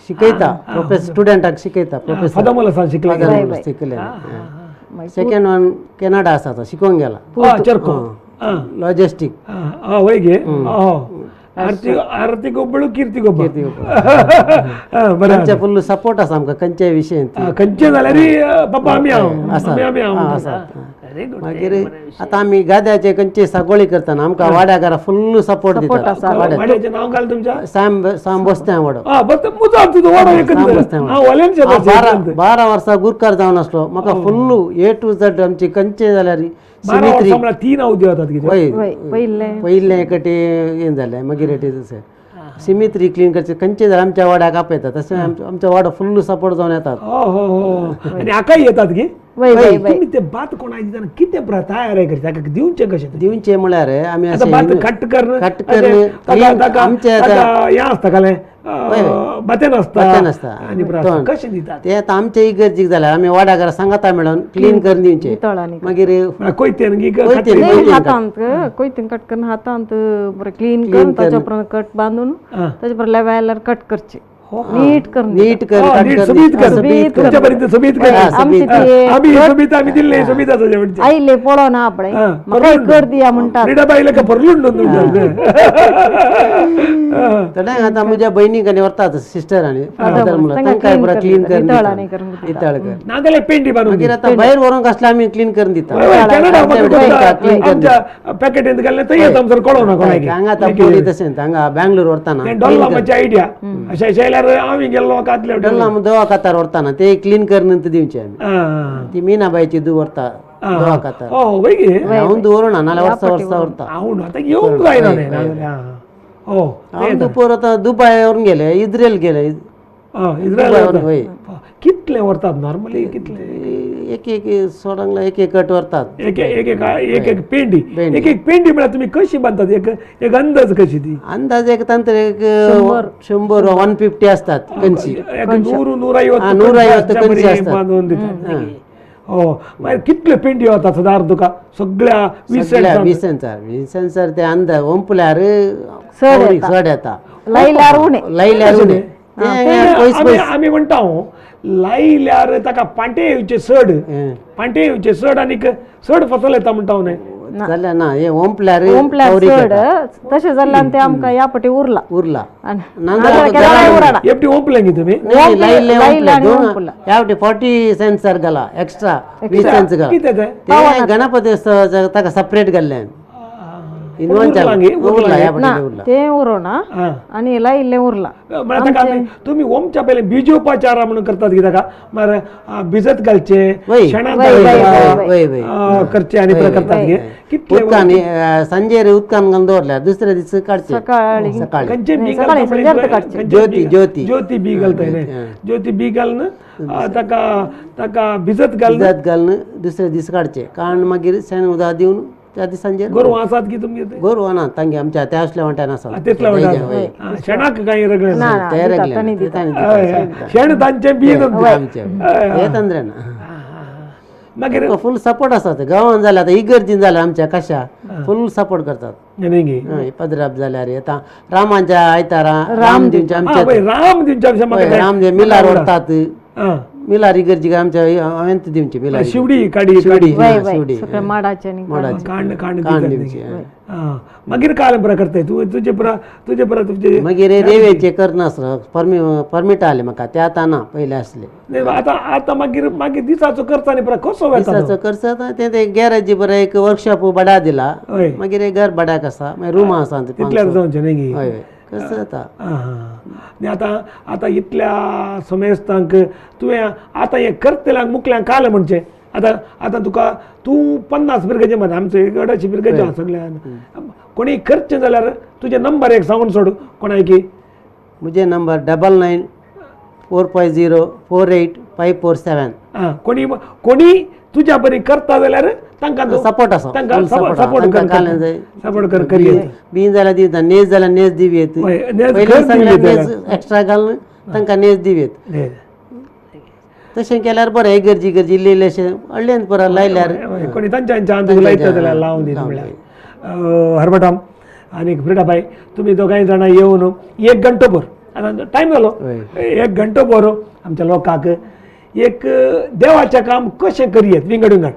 शिकयता प्रोफेसर स्टुडंटाक शिकयता प्रोफेसर फदमल आसा शिकले शिकले. सेकंड वन कॅनडा आसा तो शिकोवंक गेला चरको लॉजिस्टीक वय गे आरती गोबळू कीर्ती गोबळ बरें फुल्ल सपोर्ट आसा आमकां खंयच्याय विशयान खंयचे जाल्यार बाबा आमी मागीर आतां आमी गाद्याचे खंयचे सागोळी करतना आमकां वाड्या घरा फुल्ल सपोर्ट दिता. वाड्याचें नांव घाल तुमच्या साम बसत्या वाडो 12 वर्सां गुरकार जावन आसलो. म्हाका फुल्ल A to Z आमची खंयचे जाल्यार सिमित्री 3 अवधी जातात पयलें एकटे हें जालें मागीर सिमित्री क्लीन करचे खंयचे जाल्यार आमच्या वाड्याक आपयता तशें आमच्या वाडो फुल्ल सपोर्ट जावन येतात. आनी हाकाय येतात की तुम्ही ते भात कोणाची जाणा कितें तयार करता दिवचें कशें दिवचें म्हळ्यार आमी भात कट करणं आमचे हें आसता कालें बातेन आसता आनी कशें दितात ते आतां आमच्या इगर्जीक जाल्यार आमी वाड्या घरा सांगाता मेळोन क्लीन करून दिवचे. मागीर कोयतेन कोयतेन कट करून हातांत बरें क्लीन करून ताच्या उपरांत कट बांदून ताच्या उपरांत लेव्यार कट करचे नीट करून आईले पळो ना आपणे कर दिया म्हणटात आतां म्हज्या भयणी कडेन व्हरतात सिस्टर आनी तांकां बरो क्लीन करून नितळ कर नाजाल्यार पेंटी बांदून मागीर आतां भायर व्हरोंक आसल्यार आमी क्लीन करून दिता. पॅकेटींत घाललें थंय येता आमचो कळो ना कोणाक हांगा आतां पयली तशें हांगा बँगलोर व्हरताना डॉल्ला मातशी आयडिया अशें आमी गेल्लो कातले दवा कातार व्हरताना ते क्लीन करून दिवचे आमी. ती मिनाबाईची व्हरता दवा कातार हांव दवरना नाल्यार वर्सा व्हरता. हांव दुपार आतां दुबय व्हरून गेले इज्रायल गेले कितले व्हरतात नॉर्मली कितले एक सोडांगला एक कट व्हरतात एक पेंडी म्हळ्यार तुमी कशी बांदतात एक अंदाज कशी ती अंदाज एक तंत्र एक 100 150 असतात कंची 100-150 कंची असतात बांदून दितात. मागीर कितले पेंडी वतात सादारण तुका सगळ्या 20 ते अंदाज ओंपल्यार चड येता लायल्यार उणे आमी म्हणटा लायल्यार ताका पांटे येवचे चड आनीक चड फसल येता म्हणटा न्हय जाल्या ना हे ओंपल्यार ओंपल्यार चड तशें जाल्ल्यान ते आमकां ह्या फाटी उरला उरला आनी नंतर नाजाल्यार आता केन्ना घरा- उरना एपटी ओंपलें न्ही तुमी लायले लायले आनी ओंपला. यावटी 40 सेंट्स घाला एक्स्ट्रा 20 सेंट्स घाला कितें तें ते गणपती उत्सवाचं ताका सेपरेट घाल्लें इनवनच्या उरला ह्या ना फाटी उरला ते उरोना हां आनी लायिल्लें उरला म्हळ्यार ताका आमी तुमी ओमच्या पयलें बिजोपचार म्हणून करतात कितें ताका म्हळ्यार भिजत घालचे वय. शेणांत वय, घालचे, वय वय करचे आनी परत करतात गे कितले उदकान संजेर उदकान घालून दवरल्या दुसऱ्या दिसा काडचे सकाळी सकाळी खंयचे बी सकाळी घालता संजेर पळय, काडचे. खंयचे ज्योती, बी- ज्योती. ज्योती बी घालताय न्ही ज्योती बी घालून ताका ताका भिजत घालून भिजत घालून दुसऱ्या दीस काडचे काण मागीर शेण उदक दिवन त्या दिसांचेर गोरवां आसात की तुमगे ते गोरवां ना तांगे आमच्या त्या असल्या वाट्यान आसा तेतल्या वाटार शेणाक कांय रगळे ना ना ते दितात, रगले तांणी ते दितात. तांणी शेण तांचे बी आमचे हे तंद्रे ना मागीर फुल सपोर्ट आसा ते गांवांत जाल्यार आतां इगर्जीन जाल्यार आमच्या कशा फुल सपोर्ट करतात न्ही गे हय पदराप जाल्यार आतां रामांच्या आयतारा रामदेवच्या आमच्या पळय राम दिवच्या विशयी म्हाका रामदेव मिलार ओडतात हां मिलार इगर्जी आमच्या हांवें ती दिवची मिलार शिवडी काडी शिवडी वय हा, वय शिवडी सगळे माडाचे आनी कांड कांड काण दितात दिवची न्ही. मागीर काय बरं करताय तू तुझे परत तुझे मागीर हे रेवेचे करनासर परमीट आले म्हाका ते आतां ना पयले आसले नाही, आता आता मागीर मागीर दिसाचो खर्च आनी परत कसो वेता दिसाचो खर्च आतां ते गॅरेजी बरो एक वर्कशॉप बडा दिला हय मागीर एक घर बड्याक आसा मागीर रूम आसा ते तितल्यार जावचे न्ही गे हय हय कसं जाता आनी आतां इतल्या समेस्तांक तुवें आतां हें करतल्यांक मुकल्यांक काल म्हणचे आतां तुका तूं 50 भुरग्याचे म्हणा आमचे 150 भुरग्याचे आहा सगळ्यान कोणी करचें जाल्यार तुजे नंबर एक सांगून सोड कोणाय की म्हजे नंबर 9940485447 कोणी तुज्या बरी करता जाल्यार तांकां सपोर्ट आसा तांकां full support आसा. सपोर्ट तांकां कालें जाय सपोर्ट कर करियर बीन जाल्यार दिता नेज जाल्यार नेज दिवेत हय, नेज पयलीं घर सगळ्यांक दिवेत नेज एक्स्ट्रा घालून तांकां नेज दिवेत तशें केल्यार बरें इगर्जी इगर्जी इल्लेशें व्हडलें परत लायल्यार कोणी तांच्या अंतूक लायता जाल्यार लावन दी म्हळ्यार हरबटाम आनी फ्रिडाबाई तुमी दोगांय जाणां येवन 1 घंटो भर आतां टायम जालो 1 घंटो भर आमच्या लोकांक एक देवाचें काम कशें करियेत विंगड विंगड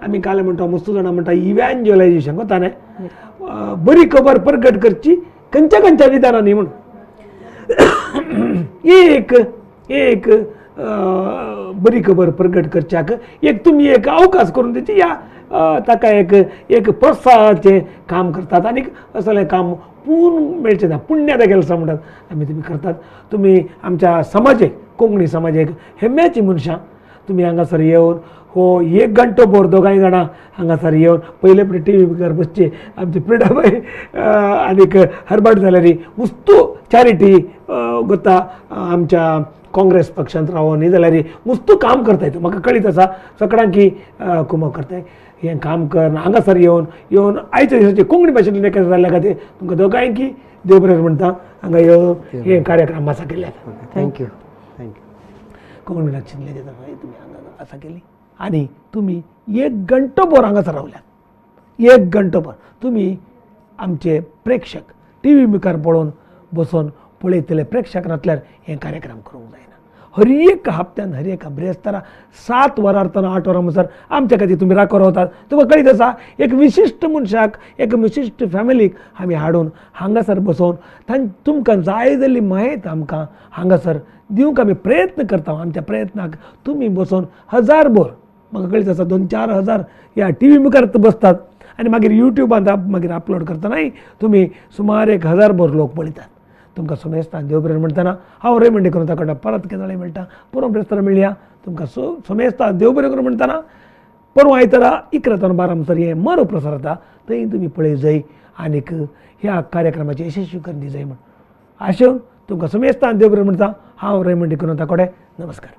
आमी काल म्हणटा मस्त जाणां म्हणटा इवॅन्ज्युलायझेशन कोता न्ही बरी खबर प्रगट करची खंयच्या खंयच्या विधानांनी म्हण एक बरी खबर प्रगट करच्याक एक तुमी एक अवकाश करून दिवची या ताका एक प्रोत्साहाचें काम करतात आनी असलें काम पूर्ण मेळचें ना पुण्यां केल्सां म्हणटात आमी तुमी करतात तुमी आमच्या समाजीक कोंकणी समाजीक हेम्याची मनशां तुमी हांगासर येवन हो 1 घंटो भर दोगांय जाणां हांगासर येवन पयले फावटी टी व्ही बसचे आमची प्रिडाबाई आनीक हरबाट जाल्यार मुस्तू चॅरिटी गता आमच्या काँग्रेस पक्षांत रावून न्ही जाल्यार मुस्तू काम करताय म्हाका कळीत आसा सगळ्यांकी कुमक करताय हें काम कर हांगासर येवन आयच्या दिसाचे कोंकणी भाशेंतल्यान एका जाल्ल्या खातीर तुमकां दोगांयकी देव बरें म्हणटा हांगा येवन हे कार्यक्रम आसा केल्याक थँक्यू कोंकणी लक्षिल्ले तुमी हांगा आसा केली आनी तुमी 1 घंटो भर हांगासर रावल्यात 1 घंटो भर तुमी आमचे प्रेक्षक टी व्ही मुखार पळोवन बसून पळयतले प्रेक्षक रावतल्यार हे कार्यक्रम करूंक जायना हर एक हप्त्यान हर एका ब्रेस्तारा 7 वरां 8 वरां म्हणसर आमच्या खातीर तुमी राखो रावतात तुमकां कळीत आसा एक विशिश्ट मनशाक एक विशिश्ट फॅमिलीक आमी हाडून हांगासर बसोवन तुमकां जाय जाल्ली माहिती आमकां हांगासर दिवंक आमी प्रयत्न करता आमच्या प्रयत्नाक तुमी बसोवन 1000 भर म्हाका कळीत आसा 2-4 हजार ह्या टी व्ही मुखार बसतात आनी मागीर युट्यूबांत मागीर अपलोड करतनाय तुमी सुमार 1000 भर लोक पळयतात तुमकां समेस्तान देव बरें म्हणटना हांव रेमंडे करून ताका परत केदाळे मेळटा पुरो ब्रेस्तारा मेळया तुमकां समेस्तान देव बरें करून म्हणटना परवा आयतारा 11:12 म्हणसर हें मर प्रसार जाता थंय तुमी पळय जाय आनीक ह्या कार्यक्रमाचे यशस्वी करून दी जाय म्हण आशेवन तुमकां समेस्तान देव बरें म्हणटा हांव रेमंडे करून ताकोडे नमस्कार.